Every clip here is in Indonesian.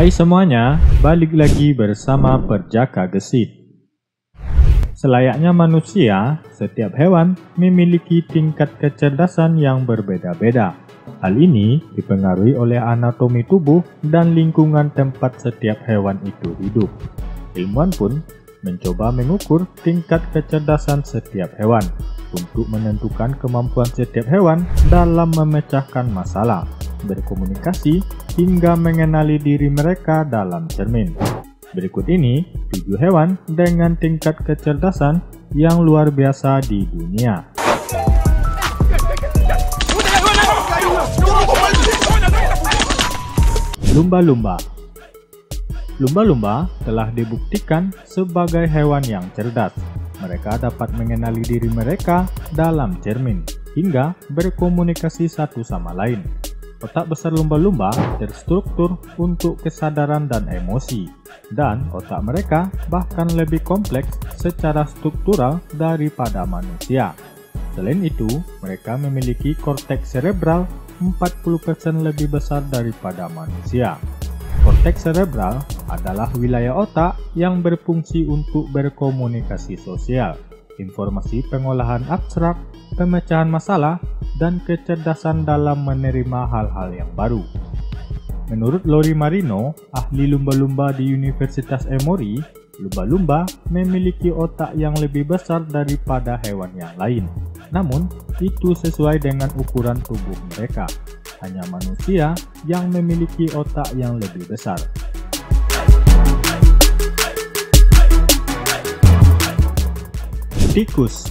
Hai semuanya, balik lagi bersama Perjaka Gesit. Selayaknya manusia, setiap hewan memiliki tingkat kecerdasan yang berbeda-beda. Hal ini dipengaruhi oleh anatomi tubuh dan lingkungan tempat setiap hewan itu hidup. Ilmuwan pun mencoba mengukur tingkat kecerdasan setiap hewan untuk menentukan kemampuan setiap hewan dalam memecahkan masalah, berkomunikasi, hingga mengenali diri mereka dalam cermin. Berikut ini 7 hewan dengan tingkat kecerdasan yang luar biasa di dunia. Lumba-lumba. Lumba-lumba telah dibuktikan sebagai hewan yang cerdas. Mereka dapat mengenali diri mereka dalam cermin, hingga berkomunikasi satu sama lain. Otak besar lumba-lumba terstruktur untuk kesadaran dan emosi, dan otak mereka bahkan lebih kompleks secara struktural daripada manusia. Selain itu, mereka memiliki korteks cerebral 40% lebih besar daripada manusia. Korteks cerebral adalah wilayah otak yang berfungsi untuk berkomunikasi sosial, informasi pengolahan abstrak, pemecahan masalah, dan kecerdasan dalam menerima hal-hal yang baru. Menurut Lori Marino, ahli lumba-lumba di Universitas Emory, lumba-lumba memiliki otak yang lebih besar daripada hewan yang lain. Namun, itu sesuai dengan ukuran tubuh mereka. Hanya manusia yang memiliki otak yang lebih besar. Tikus.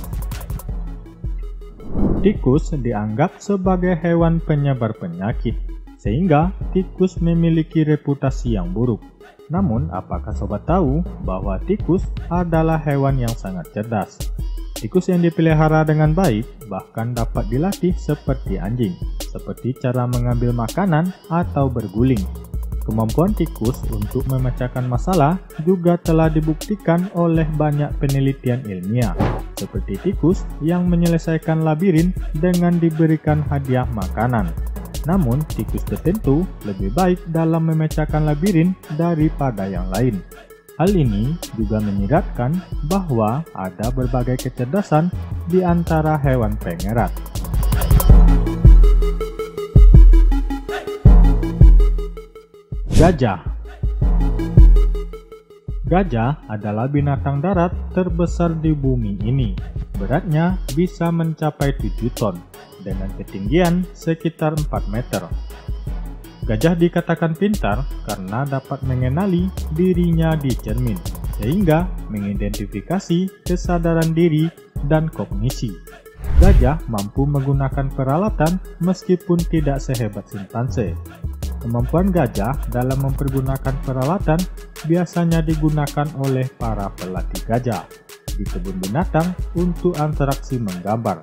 Tikus dianggap sebagai hewan penyebar penyakit, sehingga tikus memiliki reputasi yang buruk. Namun, apakah sobat tahu bahwa tikus adalah hewan yang sangat cerdas? Tikus yang dipelihara dengan baik bahkan dapat dilatih seperti anjing, seperti cara mengambil makanan atau berguling. Kemampuan tikus untuk memecahkan masalah juga telah dibuktikan oleh banyak penelitian ilmiah, seperti tikus yang menyelesaikan labirin dengan diberikan hadiah makanan. Namun, tikus tertentu lebih baik dalam memecahkan labirin daripada yang lain. Hal ini juga menyiratkan bahwa ada berbagai kecerdasan di antara hewan pengerat. Gajah. Gajah adalah binatang darat terbesar di bumi ini. Beratnya bisa mencapai 7 ton, dengan ketinggian sekitar 4 meter. Gajah dikatakan pintar karena dapat mengenali dirinya di cermin, sehingga mengidentifikasi kesadaran diri dan kognisi. Gajah mampu menggunakan peralatan meskipun tidak sehebat simpanse. Kemampuan gajah dalam mempergunakan peralatan biasanya digunakan oleh para pelatih gajah di kebun binatang untuk interaksi menggambar.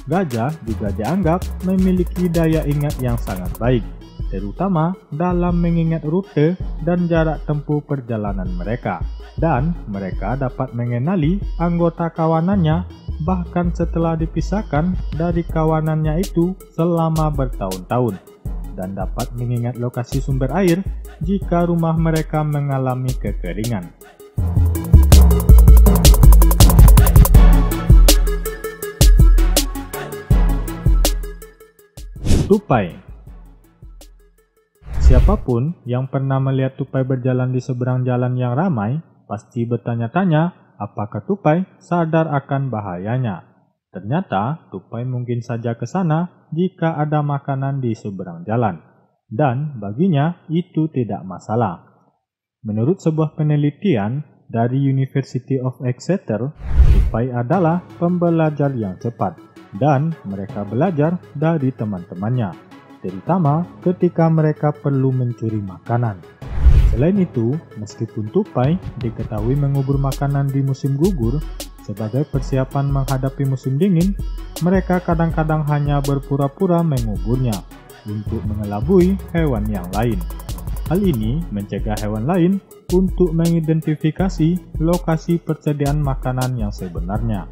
Gajah juga dianggap memiliki daya ingat yang sangat baik, terutama dalam mengingat rute dan jarak tempuh perjalanan mereka. Dan mereka dapat mengenali anggota kawanannya bahkan setelah dipisahkan dari kawanannya itu selama bertahun-tahun, dan dapat mengingat lokasi sumber air jika rumah mereka mengalami kekeringan. Tupai. Siapapun yang pernah melihat tupai berjalan di seberang jalan yang ramai, pasti bertanya-tanya apakah tupai sadar akan bahayanya. Ternyata, tupai mungkin saja ke sana jika ada makanan di seberang jalan, dan baginya itu tidak masalah. Menurut sebuah penelitian dari University of Exeter, tupai adalah pembelajar yang cepat, dan mereka belajar dari teman-temannya, terutama ketika mereka perlu mencuri makanan. Selain itu, meskipun tupai diketahui mengubur makanan di musim gugur, sebagai persiapan menghadapi musim dingin, mereka kadang-kadang hanya berpura-pura menguburnya untuk mengelabui hewan yang lain. Hal ini mencegah hewan lain untuk mengidentifikasi lokasi persediaan makanan yang sebenarnya.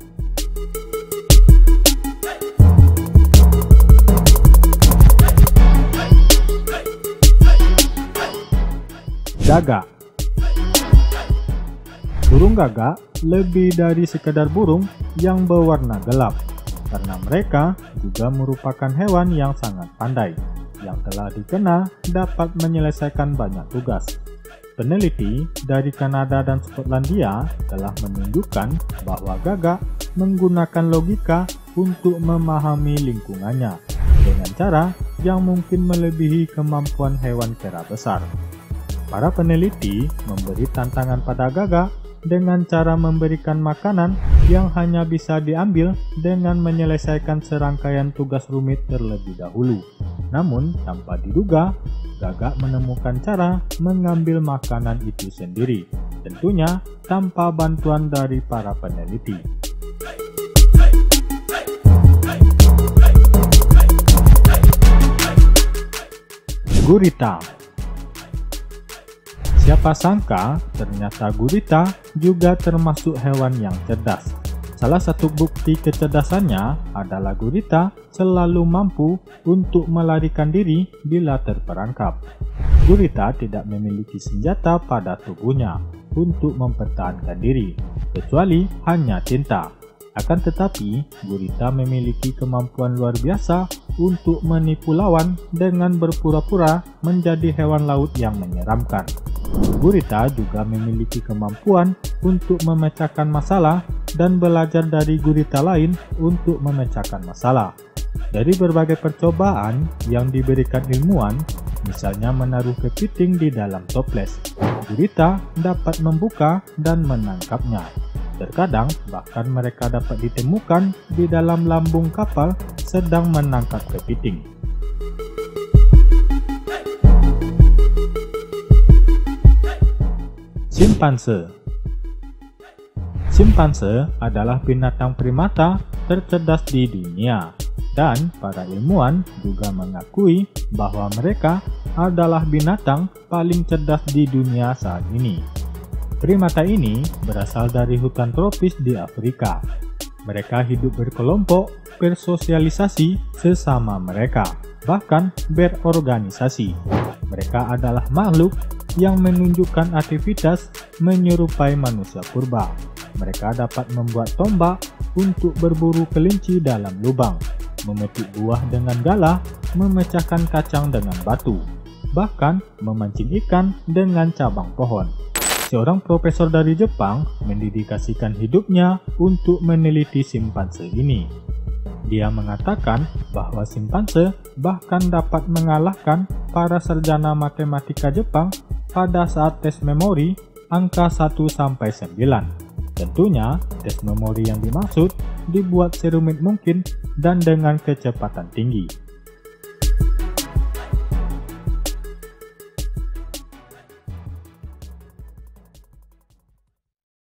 Gagak. Burung gagak lebih dari sekedar burung yang berwarna gelap, karena mereka juga merupakan hewan yang sangat pandai, yang telah dikenal dapat menyelesaikan banyak tugas. Peneliti dari Kanada dan Skotlandia telah menunjukkan bahwa gagak menggunakan logika untuk memahami lingkungannya dengan cara yang mungkin melebihi kemampuan hewan kera besar. Para peneliti memberi tantangan pada gagak dengan cara memberikan makanan yang hanya bisa diambil dengan menyelesaikan serangkaian tugas rumit terlebih dahulu. Namun, tanpa diduga, gagak menemukan cara mengambil makanan itu sendiri, tentunya tanpa bantuan dari para peneliti. Gurita. Siapa sangka ternyata gurita juga termasuk hewan yang cerdas. Salah satu bukti kecerdasannya adalah gurita selalu mampu untuk melarikan diri bila terperangkap. Gurita tidak memiliki senjata pada tubuhnya untuk mempertahankan diri, kecuali hanya tinta. Akan tetapi, gurita memiliki kemampuan luar biasa untuk menipu lawan dengan berpura-pura menjadi hewan laut yang menyeramkan. Gurita juga memiliki kemampuan untuk memecahkan masalah dan belajar dari gurita lain untuk memecahkan masalah. Dari berbagai percobaan yang diberikan ilmuwan, misalnya menaruh kepiting di dalam toples, gurita dapat membuka dan menangkapnya. Terkadang bahkan mereka dapat ditemukan di dalam lambung kapal sedang menangkap kepiting. Simpanse. Simpanse adalah binatang primata tercerdas di dunia, dan para ilmuwan juga mengakui bahwa mereka adalah binatang paling cerdas di dunia saat ini. Primata ini berasal dari hutan tropis di Afrika. Mereka hidup berkelompok, bersosialisasi sesama mereka, bahkan berorganisasi. Mereka adalah makhluk yang menunjukkan aktivitas menyerupai manusia purba. Mereka dapat membuat tombak untuk berburu kelinci dalam lubang, memetik buah dengan galah, memecahkan kacang dengan batu, bahkan memancing ikan dengan cabang pohon. Seorang profesor dari Jepang mendedikasikan hidupnya untuk meneliti simpanse ini. Dia mengatakan bahwa simpanse bahkan dapat mengalahkan para sarjana matematika Jepang pada saat tes memori angka 1-9. Tentunya, tes memori yang dimaksud dibuat serumit mungkin dan dengan kecepatan tinggi.